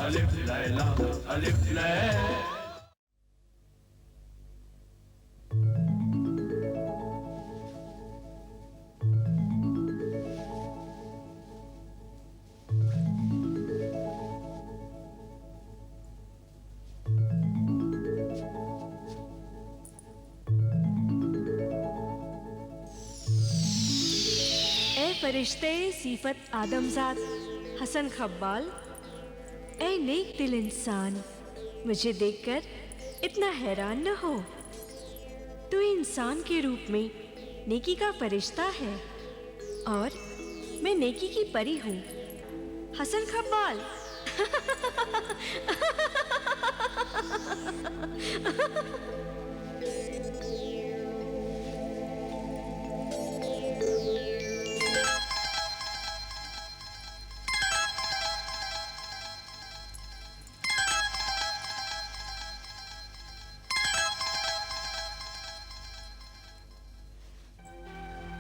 अलिफ लैला अलिफ लैला। फरिश्ते सीफत आदमजाद हसन खब्बाल, ऐ नेक दिल इंसान, मुझे देखकर इतना हैरान न हो। तू इंसान के रूप में नेकी का फरिश्ता है और मैं नेकी की परी हूँ। हसन खब्बाल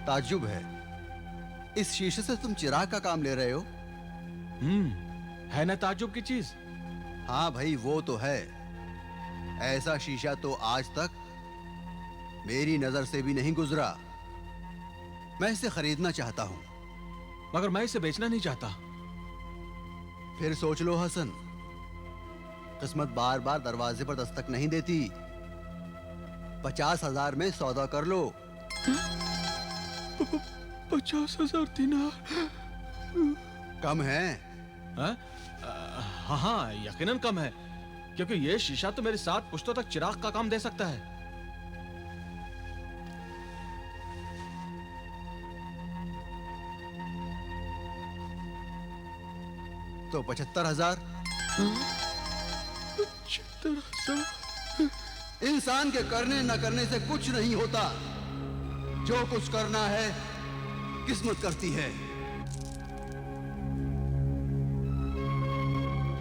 ताज्जुब है, इस शीशे से तुम चिराग का काम ले रहे हो? है ना ताज्जुब की चीज? हाँ भाई, वो तो है। ऐसा शीशा तो आज तक मेरी नजर से भी नहीं गुजरा। मैं इसे खरीदना चाहता हूं। मगर मैं इसे बेचना नहीं चाहता। फिर सोच लो हसन, किस्मत बार बार दरवाजे पर दस्तक नहीं देती। 50,000 में सौदा कर लो। 50,000 दिनार कम है? हाँ हाँ, यकीनन कम है, क्योंकि ये शीशा तो मेरे 7 पुश्तों तक चिराग का काम दे सकता है। तो 75,000। 75,000? इंसान के करने न करने से कुछ नहीं होता। जो कुछ करना है किस्मत करती है।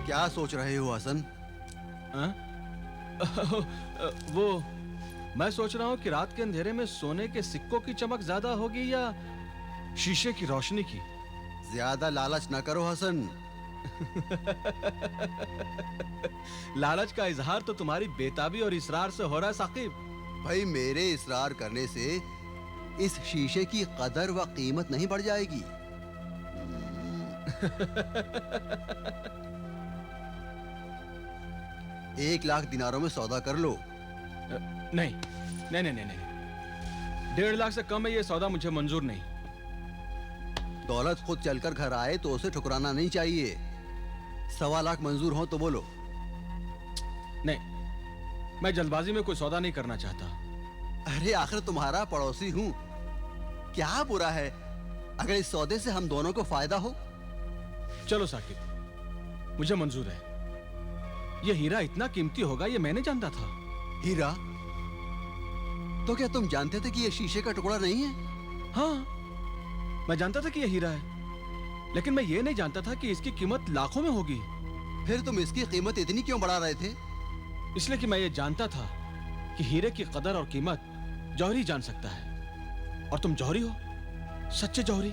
क्या सोच रहे हो हसन? वो मैं सोच रहा हूं कि रात के अंधेरे में सोने के सिक्कों की चमक ज्यादा होगी या शीशे की रोशनी की। ज्यादा लालच न करो हसन। लालच का इजहार तो तुम्हारी बेताबी और इसरार से हो रहा है साकिब। भाई, मेरे इसरार करने से इस शीशे की कदर व कीमत नहीं बढ़ जाएगी। 1,00,000 दिनारों में सौदा कर लो। नहीं नहीं नहीं नहीं, 1.5 लाख से कम है ये सौदा, मुझे मंजूर नहीं। दौलत खुद चलकर घर आए तो उसे ठुकराना नहीं चाहिए। 1.25 लाख मंजूर हो तो बोलो। नहीं, मैं जल्दबाजी में कोई सौदा नहीं करना चाहता। अरे आखिर तुम्हारा पड़ोसी हूं, क्या बुरा है अगर इस सौदे से हम दोनों को फायदा हो? चलो साकिब, मुझे मंजूर है। यह हीरा इतना कीमती होगा ये मैंने जानता था। हीरा? तो क्या तुम जानते थे कि यह शीशे का टुकड़ा नहीं है? हाँ, मैं जानता था कि यह हीरा है, लेकिन मैं ये नहीं जानता था कि इसकी कीमत लाखों में होगी। फिर तुम इसकी कीमत इतनी क्यों बढ़ा रहे थे? इसलिए कि मैं ये जानता था कि हीरे की कदर और कीमत जौहरी जान सकता है, और तुम जौहरी हो, सच्चे जौहरी।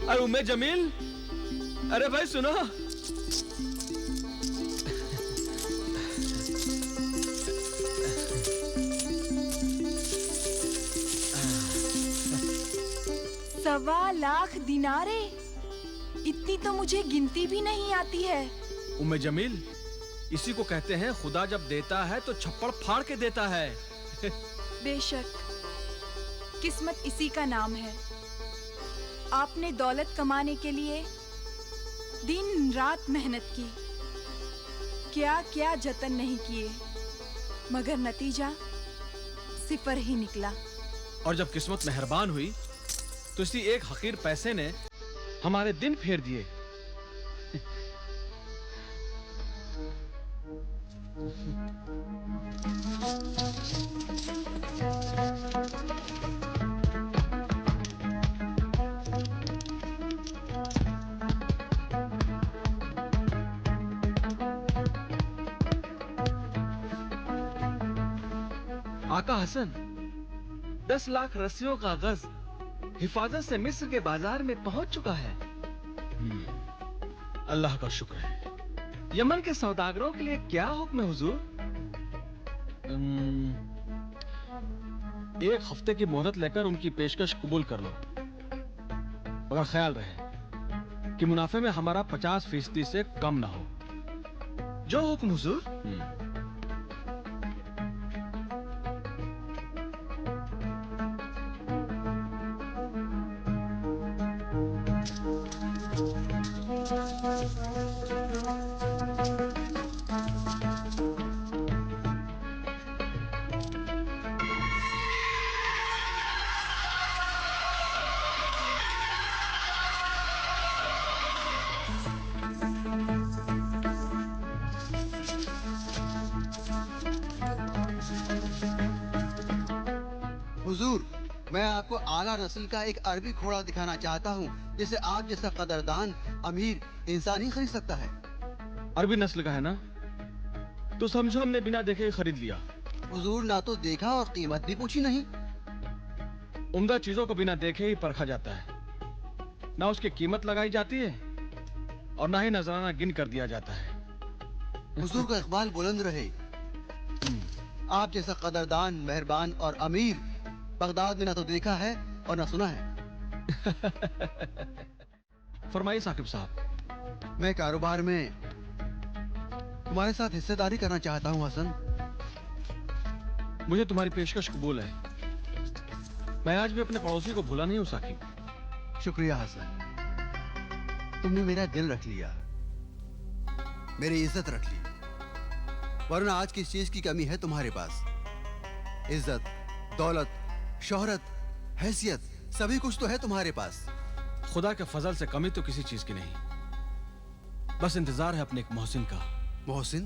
अरे उम्मे जमील, अरे भाई सुनो। सवा लाख दिनारे, इतनी तो मुझे गिनती भी नहीं आती है। उम्मे जमील, इसी को कहते हैं खुदा जब देता है तो छप्पड़ फाड़ के देता है। बेशक, किस्मत इसी का नाम है। आपने दौलत कमाने के लिए दिन रात मेहनत की, क्या क्या जतन नहीं किए, मगर नतीजा सिफर ही निकला। और जब किस्मत मेहरबान हुई तो इसी एक हकीर पैसे ने हमारे दिन फेर दिए। आका हसन, 10 लाख रस्सियों का गज हिफाजत से मिस्र के बाजार में पहुंच चुका है। अल्लाह का शुक्र है। यमन के सौदागरों के लिए क्या हुक्म है हुजूर? 1 हफ्ते की मोहलत लेकर उनकी पेशकश कबूल कर लो, मगर ख्याल रहे कि मुनाफे में हमारा 50% से कम ना हो। जो हुक्म हुजूर। हुजूर, मैं आपको आला नस्ल का एक अरबी घोड़ा दिखाना चाहता हूँ, जिसे आप जैसा कदरदान अमीर इंसान ही खरीद सकता है। अरबी नस्ल का है ना? तो समझो हमने बिना देखे ही खरीद लिया। हुजूर, ना तो देखा और कीमत भी पूछी नहीं। उम्दा चीजों को बिना देखे ही परखा जाता है, ना उसकी कीमत लगाई जाती है और ना ही नजराना गिन कर दिया जाता है। हुजूर का इकबाल बुलंद रहे। आप जैसा कदरदान, मेहरबान और अमीर बगदाद में ना तो देखा है और ना सुना है। फरमाइए साकिब साहब। मैं कारोबार में तुम्हारे साथ हिस्सेदारी करना चाहता हूँ हसन। मुझे तुम्हारी पेशकश कबूल है। मैं आज भी अपने पड़ोसी को भूला नहीं हूँ साकिब। शुक्रिया हसन, तुमने मेरा दिल रख लिया, मेरी इज्जत रख ली, वरना आज किस चीज की कमी है तुम्हारे पास? इज्जत, दौलत, शोहरत, हैसियत, सभी कुछ तो है तुम्हारे पास। खुदा के फजल से कमी तो किसी चीज की नहीं, बस इंतजार है अपने एक मोहसिन का। मोहसिन?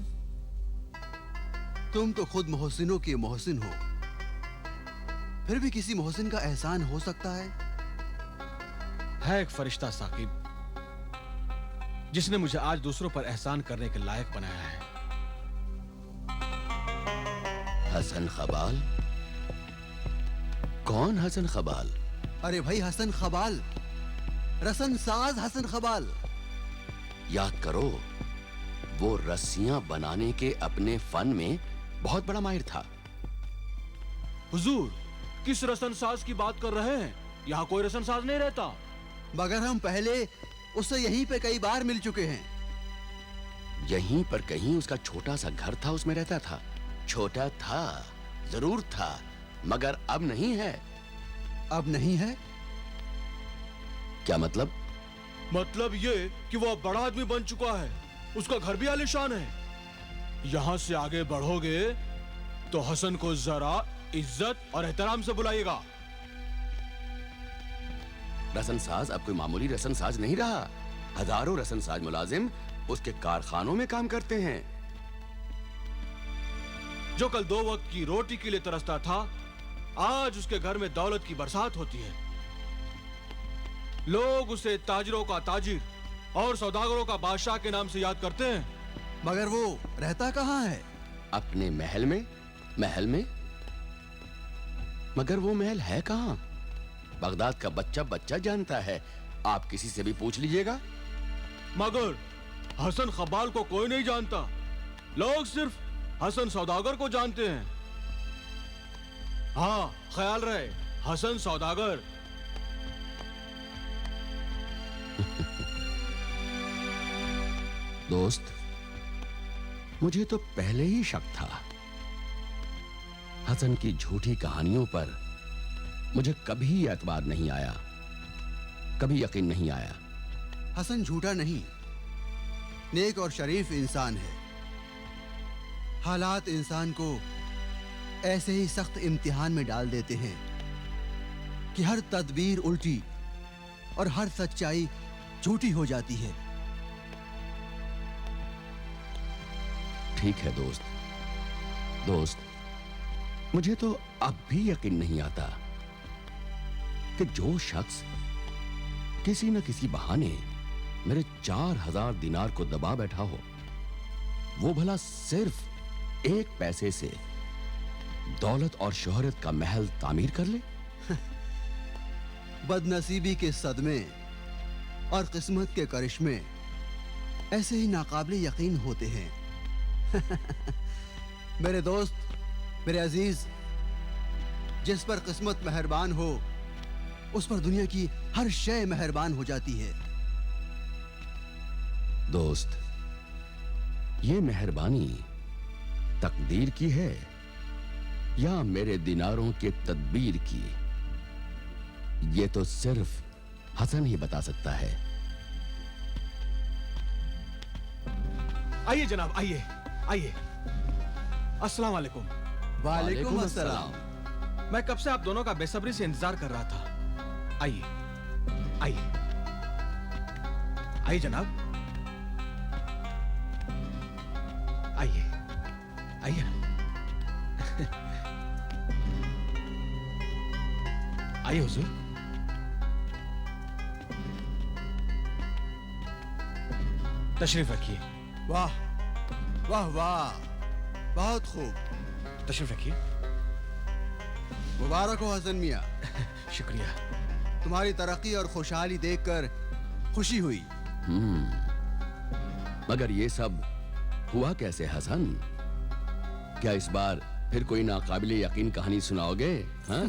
तुम तो खुद मोहसिनों के मोहसिन हो, फिर भी किसी मोहसिन का एहसान हो सकता है एक फरिश्ता साकिब, जिसने मुझे आज दूसरों पर एहसान करने के लायक बनाया है। हसन खबाल? कौन हसन खबाल? अरे भाई, हसन खबाल, रसन साज हसन खबाल। याद करो, वो रस्सियां बनाने के अपने फन में बहुत बड़ा माहिर था। हुजूर, किस रसनसाज की बात कर रहे हैं? यहाँ कोई रसनसाज नहीं रहता। मगर हम पहले उससे यहीं पे कई बार मिल चुके हैं। यहीं पर कहीं उसका छोटा सा घर था, उसमें रहता था। छोटा था, जरूर था, मगर अब नहीं है। अब नहीं है? क्या मतलब? मतलब ये कि वो अब बड़ा आदमी बन चुका है, उसका घर भी आलीशान है। यहाँ से आगे बढ़ोगे तो हसन को जरा इज्जत और एहतराम से बुलाइएगा। रसनसाज अब कोई मामूली रसनसाज नहीं रहा। हजारों रसनसाज मुलाजिम उसके कारखानों में काम करते हैं। जो कल 2 वक्त की रोटी के लिए तरसता था, आज उसके घर में दौलत की बरसात होती है। लोग उसे ताजिरों का ताजिर और सौदागरों का बादशाह के नाम से याद करते हैं। मगर वो रहता कहाँ है? अपने महल में। महल में? मगर वो महल है कहाँ? बगदाद का बच्चा बच्चा जानता है, आप किसी से भी पूछ लीजिएगा। मगर हसन खबाल को कोई नहीं जानता, लोग सिर्फ हसन सौदागर को जानते हैं। हाँ, ख्याल रहे, हसन सौदागर। दोस्त, मुझे तो पहले ही शक था। हसन की झूठी कहानियों पर मुझे कभी एतबार नहीं आया, कभी यकीन नहीं आया। हसन झूठा नहीं, नेक और शरीफ इंसान है। हालात इंसान को ऐसे ही सख्त इम्तिहान में डाल देते हैं कि हर तदबीर उल्टी और हर सच्चाई झूठी हो जाती है। ठीक है दोस्त, मुझे तो अब भी यकीन नहीं आता कि जो शख्स किसी न किसी बहाने मेरे 4000 दिनार को दबा बैठा हो, वो भला सिर्फ 1 पैसे से दौलत और शोहरत का महल तामीर कर ले? बदनसीबी के सदमे और किस्मत के करिश्मे ऐसे ही नाकाबिले यकीन होते हैं। मेरे दोस्त, मेरे अजीज, जिस पर किस्मत मेहरबान हो उस पर दुनिया की हर शय मेहरबान हो जाती है। दोस्त, ये मेहरबानी तकदीर की है या मेरे दिनारों के तदबीर की? ये तो सिर्फ हसन ही बता सकता है। आइए जनाब, आइए आइए। अस्सलाम वालेकुम। वालेकुम अस्सलाम। मैं कब से आप दोनों का बेसब्री से इंतजार कर रहा था। आइए आइए आइए जनाब, आइए आइए ना। आइए हुजूर। तशरीफ रखिए। वाह वाह वाह, बहुत खूब। तशरीफ रखिए। मुबारक हो हसन मियाँ। शुक्रिया। तुम्हारी तरक्की और खुशहाली देखकर खुशी हुई। मगर ये सब हुआ कैसे हसन? क्या इस बार फिर कोई नाकाबिले यकीन कहानी सुनाओगे? हाँ?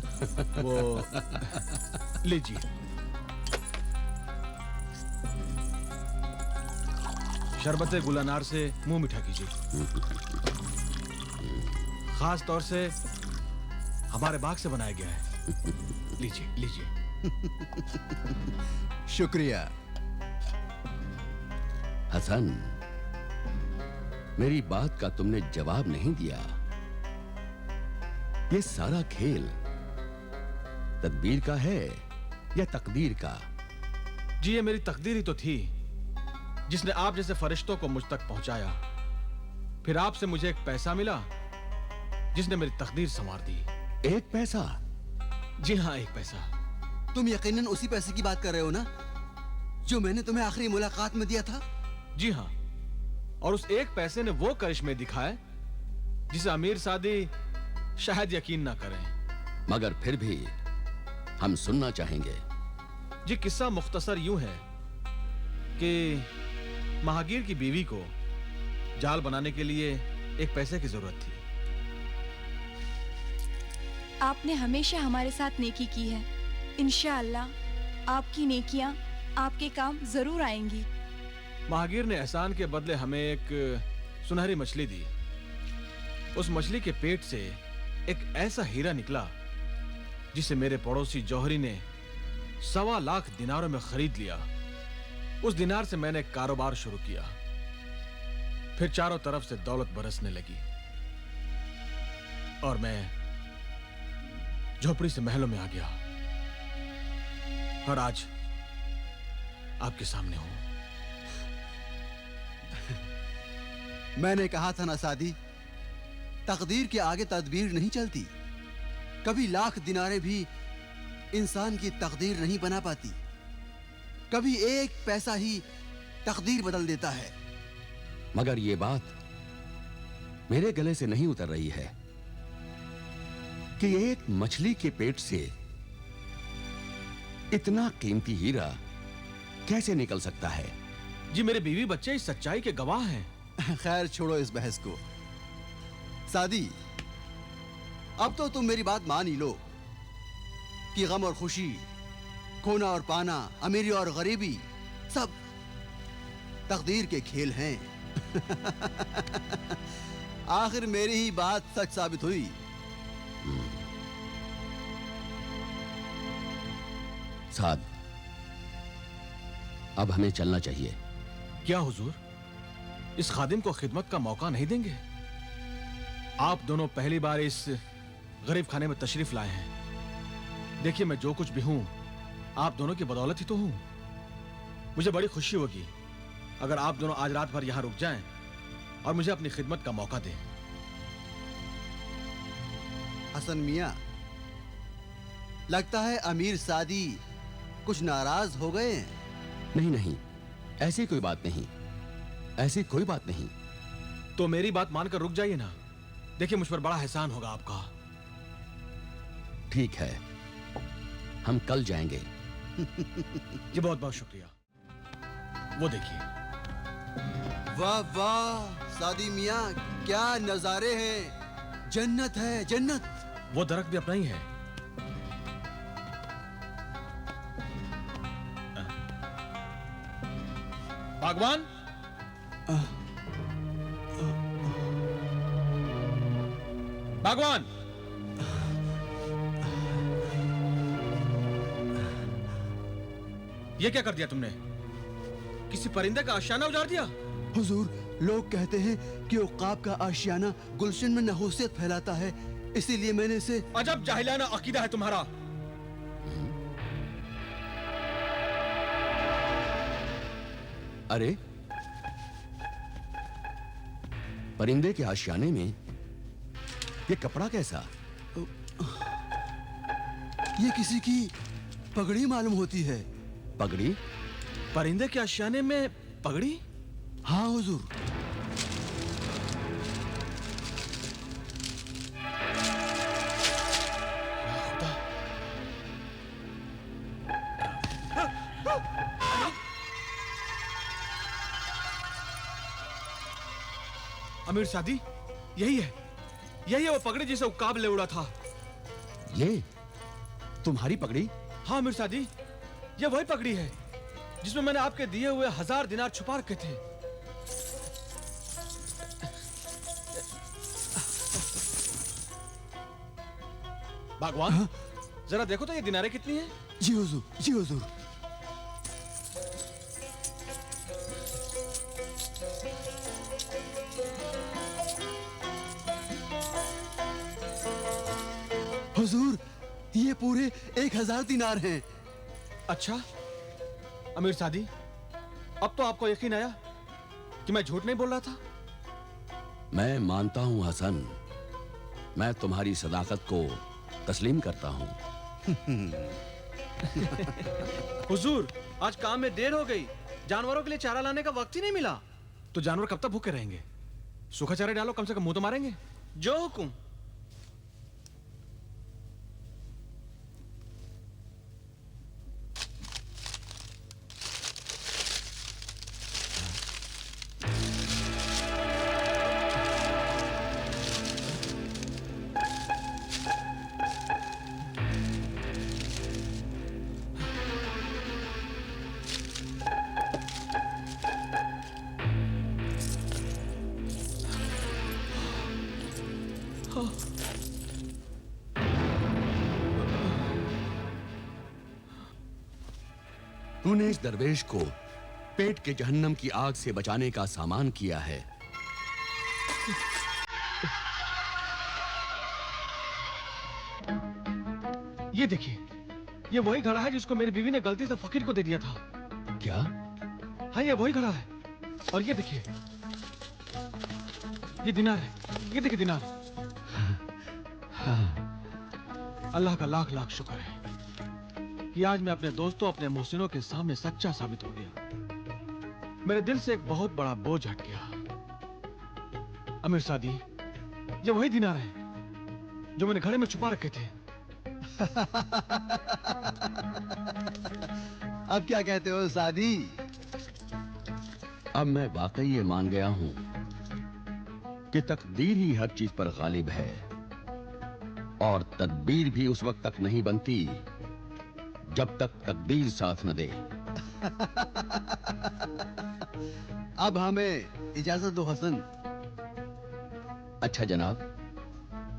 वो लीजिए। शरबत गुलानार से मुंह मीठा कीजिए। खास तौर से हमारे बाग से बनाया गया है। लीजिए लीजिए। शुक्रिया। हसन, मेरी बात का तुमने जवाब नहीं दिया। ये सारा खेल तदबीर का है या तकदीर का? जी, ये मेरी तकदीर ही तो थी जिसने आप जैसे फरिश्तों को मुझ तक पहुंचाया। फिर आपसे मुझे एक पैसा मिला जिसने मेरी तकदीर संवार दी। एक पैसा? जी हाँ, एक पैसा। तुम यकीनन उसी पैसे की बात कर रहे हो ना जो मैंने तुम्हें आखिरी मुलाकात में दिया था? जी हाँ, और उस एक पैसे ने वो करिश्मे दिखाए जिसे अमीर सादी शायद यकीन ना करें। मगर फिर भी हम सुनना चाहेंगे। जी, किस्सा मुख्तसर यूं है कि महागीर की बीवी को जाल बनाने के लिए एक पैसे की जरूरत थी। आपने हमेशा हमारे साथ नेकी की है। इंशाअल्लाह आपकी नेकियां आपके काम जरूर आएंगी। महागीर ने एहसान के बदले हमें एक सुनहरी मछली दी। उस मछली के पेट से एक ऐसा हीरा निकला जिसे मेरे पड़ोसी जौहरी ने 1.25 लाख दिनारों में खरीद लिया। उस दिनार से मैंने एक कारोबार शुरू किया। फिर चारों तरफ से दौलत बरसने लगी और मैं झोपड़ी से महलों में आ गया और आज आपके सामने हूं। मैंने कहा था ना सादी, तकदीर के आगे तदबीर नहीं चलती। कभी लाख दिनारे भी इंसान की तकदीर नहीं बना पाती। कभी एक पैसा ही तकदीर बदल देता है। मगर ये बात मेरे गले से नहीं उतर रही है कि एक मछली के पेट से इतना कीमती हीरा कैसे निकल सकता है? जी, मेरे बीवी बच्चे इस सच्चाई के गवाह हैं। खैर, छोड़ो इस बहस को। सादी, अब तो तुम मेरी बात मान ही लो कि गम और खुशी, खोना और पाना, अमीरी और गरीबी सब तकदीर के खेल हैं। आखिर मेरी ही बात सच साबित हुई। साद, अब हमें चलना चाहिए। क्या हुजूर, इस खादिम को खिदमत का मौका नहीं देंगे? आप दोनों पहली बार इस गरीब खाने में तशरीफ लाए हैं। देखिए, मैं जो कुछ भी हूं आप दोनों की बदौलत ही तो हूं। मुझे बड़ी खुशी होगी अगर आप दोनों आज रात भर यहां रुक जाएं और मुझे अपनी खिदमत का मौका दें। हसन मियां, लगता है अमीर सादी कुछ नाराज हो गए हैं। नहीं नहीं, ऐसी कोई बात नहीं, ऐसी कोई बात नहीं। तो मेरी बात मानकर रुक जाइए ना। देखिए, मुझ पर बड़ा एहसान होगा आपका। ठीक है, हम कल जाएंगे। जी बहुत बहुत शुक्रिया। वो देखिए। वाह वाह सादी मियाँ, क्या नजारे हैं, जन्नत है जन्नत। वो दरख्त भी अपना ही है। बागवान, बागवान, ये क्या कर दिया तुमने? किसी परिंदे का आशियाना उजाड़ दिया? हुजूर, लोग कहते हैं कि उक़ाब का आशियाना गुलशन में नहूसियत फैलाता है, इसीलिए मैंने इसे। अजब जाहिलाना अकीदा है तुम्हारा। अरे, परिंदे के आशियाने में ये कपड़ा कैसा? ये किसी की पगड़ी मालूम होती है। पगड़ी? परिंदे के आशियाने में पगड़ी? हाँ हुजूर। अमीर सादी, यही है, यही है वो पगड़ी जिसे उक्काब ले उड़ा था। ये तुम्हारी पगड़ी? हाँ अमीर सादी, ये वही पगड़ी है जिसमें मैंने आपके दिए हुए 1000 दिनार छुपा रखे थे। बागवान, हाँ? जरा देखो तो ये दिनारें कितनी हैं? जी हुजूर, जी हुजूर। हुजूर, ये पूरे 1000 दिनार हैं। अच्छा अमीर सादी, अब तो आपको यकीन आया कि मैं झूठ नहीं बोल रहा था। मैं मानता हूं हसन, मैं तुम्हारी सदाकत को तस्लीम करता हूं। हुजूर, आज काम में देर हो गई, जानवरों के लिए चारा लाने का वक्त ही नहीं मिला। तो जानवर कब तक भूखे रहेंगे? सूखा चारा डालो, कम से कम मुंह तो मारेंगे। जो हुकुम। तूने इस दरवेश को पेट के जहन्नम की आग से बचाने का सामान किया है। ये देखिए, ये वही घड़ा है जिसको मेरी बीवी ने गलती से फकीर को दे दिया था। क्या? हाँ, ये वही घड़ा है। और ये देखिए, ये दिनार है, ये देखिए दिनार। अल्लाह का लाख लाख शुक्र है कि आज मैं अपने दोस्तों, अपने मोहसिनों के सामने सच्चा साबित हो गया। मेरे दिल से एक बहुत बड़ा बोझ हट गया। अमीर सादी, ये वही दिनार है जो मैंने घड़े में छुपा रखे थे। अब क्या कहते हो सादी? अब मैं वाकई ये मान गया हूं कि तकदीर ही हर चीज पर गालिब है और तदबीर भी उस वक्त तक नहीं बनती जब तक तकदीर साथ न दे। अब हमें इजाजत दो हसन। अच्छा जनाब,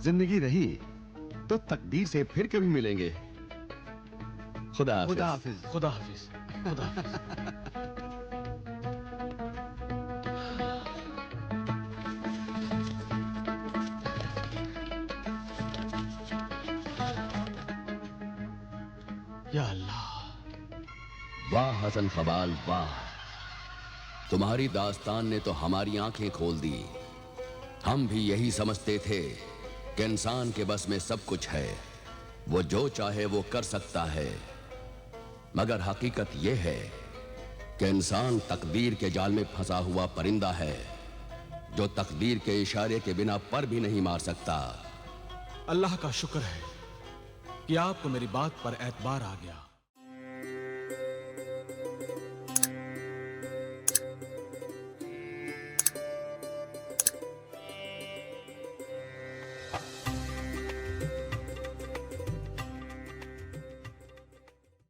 जिंदगी रही तो तकदीर से फिर कभी मिलेंगे। खुदा हाफिज। खुदा हाफिज। खुदा हाफिज। खुदा हाफिज। या अल्लाह। वाह हसन खबाल वाह, तुम्हारी दास्तान ने तो हमारी आंखें खोल दी। हम भी यही समझते थे कि इंसान के बस में सब कुछ है, वो जो चाहे वो कर सकता है, मगर हकीकत यह है कि इंसान तकदीर के जाल में फंसा हुआ परिंदा है जो तकदीर के इशारे के बिना पर भी नहीं मार सकता। अल्लाह का शुक्र है कि आपको मेरी बात पर एतबार आ गया।